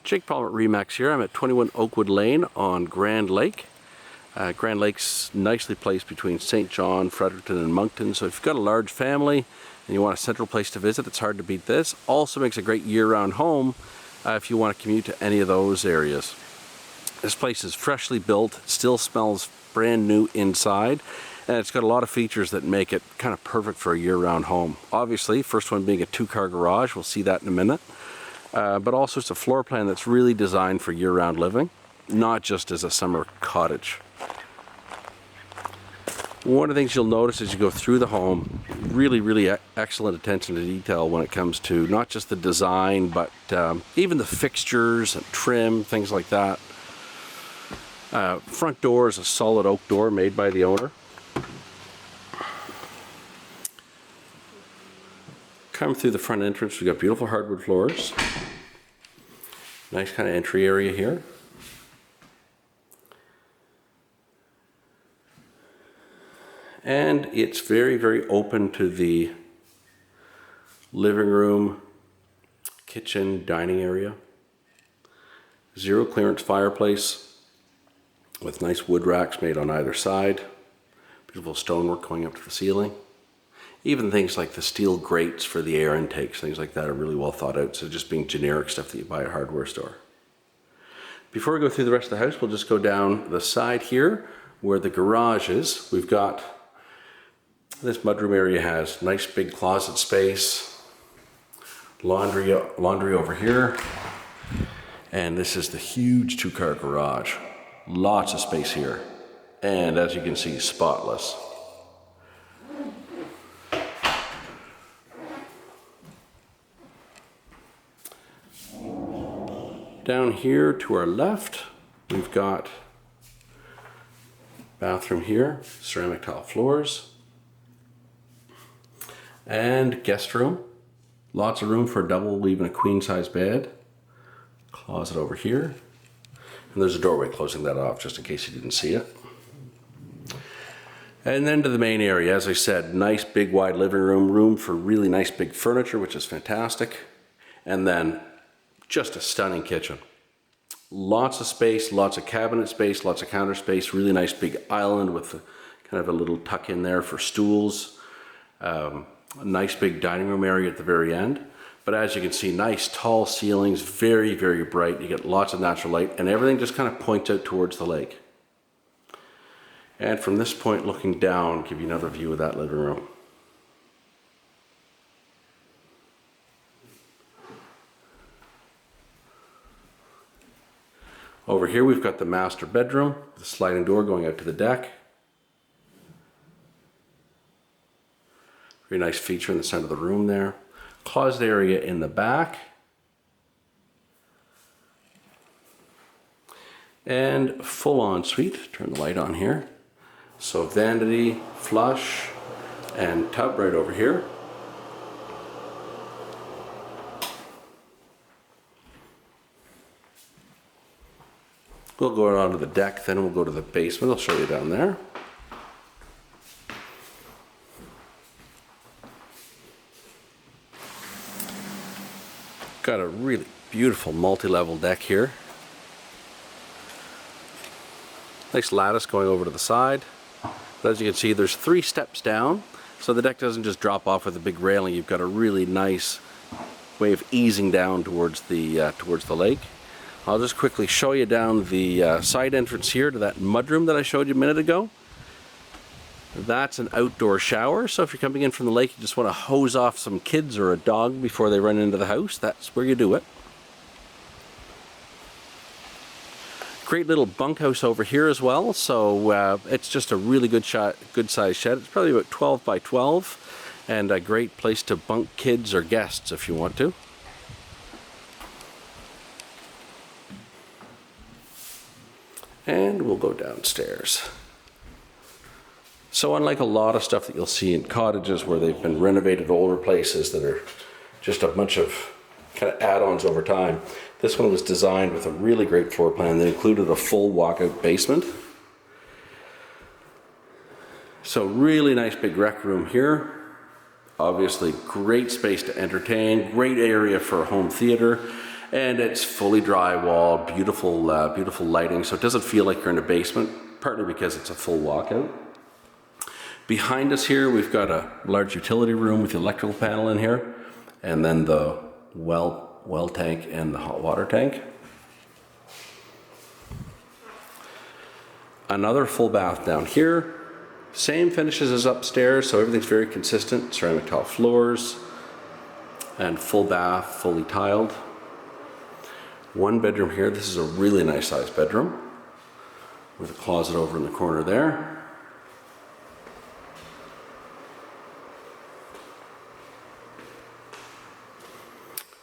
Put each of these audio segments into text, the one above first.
Jake Palmer at Remax here. I'm at 21 Oakwood Lane on Grand Lake. Grand Lake's nicely placed between St. John, Fredericton, and Moncton. So if you've got a large family and you want a central place to visit, it's hard to beat this. Also makes a great year-round home if you want to commute to any of those areas. This place is freshly built, still smells brand new inside, and it's got a lot of features that make it kind of perfect for a year-round home. Obviously, first one being a two-car garage. We'll see that in a minute. But also it's a floor plan that's really designed for year-round living, not just as a summer cottage. One of the things you'll notice as you go through the home, really excellent attention to detail when it comes to not just the design, but even the fixtures and trim, things like that. Front door is a solid oak door made by the owner. Come through the front entrance, we've got beautiful hardwood floors. Nice kind of entry area here. And it's very open to the living room, kitchen, dining area. Zero clearance fireplace with nice wood racks made on either side. Beautiful stonework going up to the ceiling. Even things like the steel grates for the air intakes, things like that are really well thought out. So just being generic stuff that you buy at a hardware store. Before we go through the rest of the house, we'll just go down the side here where the garage is. We've got this mudroom area has nice big closet space, laundry over here, and this is the huge two-car garage. Lots of space here, and as you can see, spotless. Down here to our left, we've got bathroom here, ceramic tile floors, and guest room. Lots of room for a double, even a queen size bed. Closet over here, and there's a doorway closing that off just in case you didn't see it. And then to the main area, as I said, nice big wide living room, room for really nice big furniture, which is fantastic. And then just a stunning kitchen. Lots of space, lots of cabinet space, lots of counter space, really nice big island with kind of a little tuck in there for stools. A nice big dining room area at the very end. But as you can see, nice tall ceilings, very bright. You get lots of natural light, and everything just kind of points out towards the lake. And from this point looking down, give you another view of that living room. Over here we've got the master bedroom, the sliding door going out to the deck. Very nice feature in the center of the room there. Closet area in the back. And full ensuite, turn the light on here. So vanity, flush, and tub right over here. We'll go onto the deck, then we'll go to the basement. I'll show you down there. Got a really beautiful multi-level deck here. Nice lattice going over to the side. But as you can see, there's 3 steps down, so the deck doesn't just drop off with a big railing. You've got a really nice way of easing down towards the lake. I'll just quickly show you down the side entrance here to that mudroom that I showed you a minute ago. That's an outdoor shower, so if you're coming in from the lake, you just want to hose off some kids or a dog before they run into the house, that's where you do it. Great little bunkhouse over here as well, so it's just a really good size shed. It's probably about 12 by 12, and a great place to bunk kids or guests if you want to. And we'll go downstairs. So unlike a lot of stuff that you'll see in cottages where they've been renovated older places that are just a bunch of kind of add-ons over time, this one was designed with a really great floor plan that included a full walkout basement. So really nice big rec room here. Obviously great space to entertain, great area for a home theater. And it's fully drywall, beautiful, beautiful lighting, so it doesn't feel like you're in a basement, partly because it's a full walkout. Behind us here, we've got a large utility room with the electrical panel in here, and then the well tank and the hot water tank. Another full bath down here. Same finishes as upstairs, so everything's very consistent. Ceramic tile floors and full bath, fully tiled. One bedroom here. This is a really nice sized bedroom with a closet over in the corner there.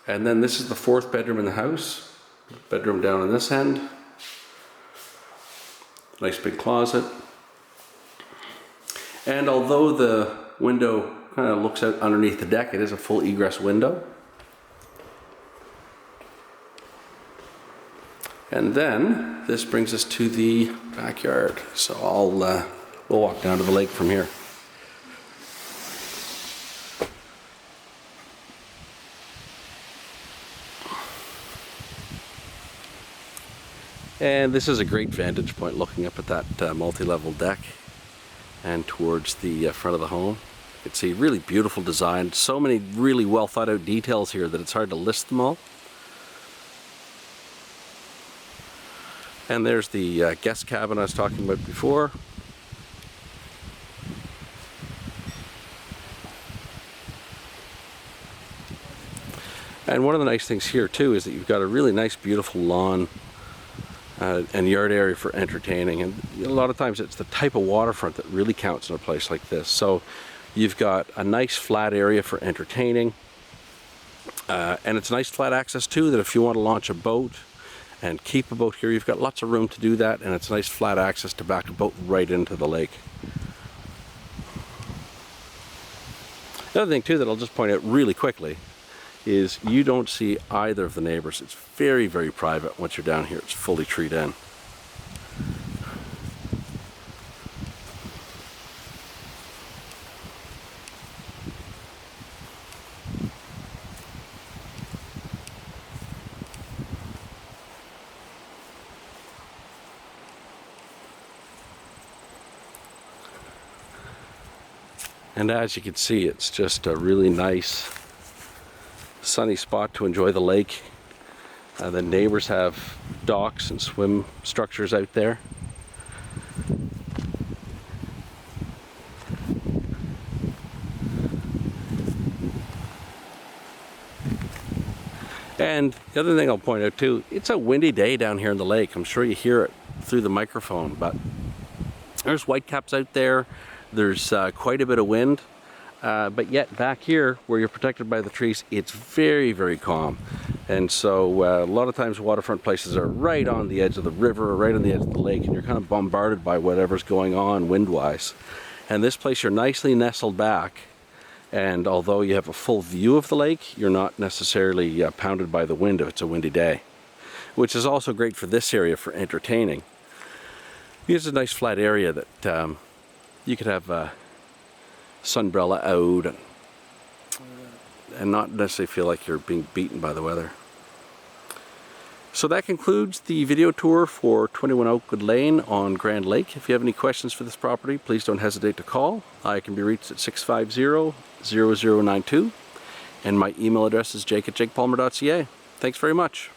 And then this is the fourth bedroom in the house. Bedroom down on this end. Nice big closet. And although the window kind of looks out underneath the deck, it is a full egress window. And then this brings us to the backyard. So we'll walk down to the lake from here. And this is a great vantage point looking up at that multi-level deck and towards the front of the home. It's a really beautiful design. So many really well thought out details here that it's hard to list them all. And there's the guest cabin I was talking about before. And one of the nice things here too is that you've got a really nice beautiful lawn and yard area for entertaining, and a lot of times it's the type of waterfront that really counts in a place like this. So you've got a nice flat area for entertaining, and it's nice flat access too, that if you want to launch a boat and keep a boat here, you've got lots of room to do that, and it's nice flat access to back a boat right into the lake. The other thing too that I'll just point out really quickly is you don't see either of the neighbors. It's very, very private. Once you're down here, it's fully treed in. And as you can see, it's just a really nice sunny spot to enjoy the lake. The neighbors have docks and swim structures out there. And the other thing I'll point out too, it's a windy day down here in the lake. I'm sure you hear it through the microphone, but there's whitecaps out there. There's quite a bit of wind. But yet back here where you're protected by the trees, it's very, very calm. And so a lot of times waterfront places are right on the edge of the river, or right on the edge of the lake, and you're kind of bombarded by whatever's going on wind-wise. And this place, you're nicely nestled back, and although you have a full view of the lake, you're not necessarily pounded by the wind if it's a windy day, which is also great for this area for entertaining. Here's a nice flat area that you could have sunbrella out and not necessarily feel like you're being beaten by the weather. So that concludes the video tour for 21 Oakwood Lane on Grand Lake. If you have any questions for this property, please don't hesitate to call. I can be reached at 650-0092, and my email address is jake@jakepalmer.ca. Thanks very much.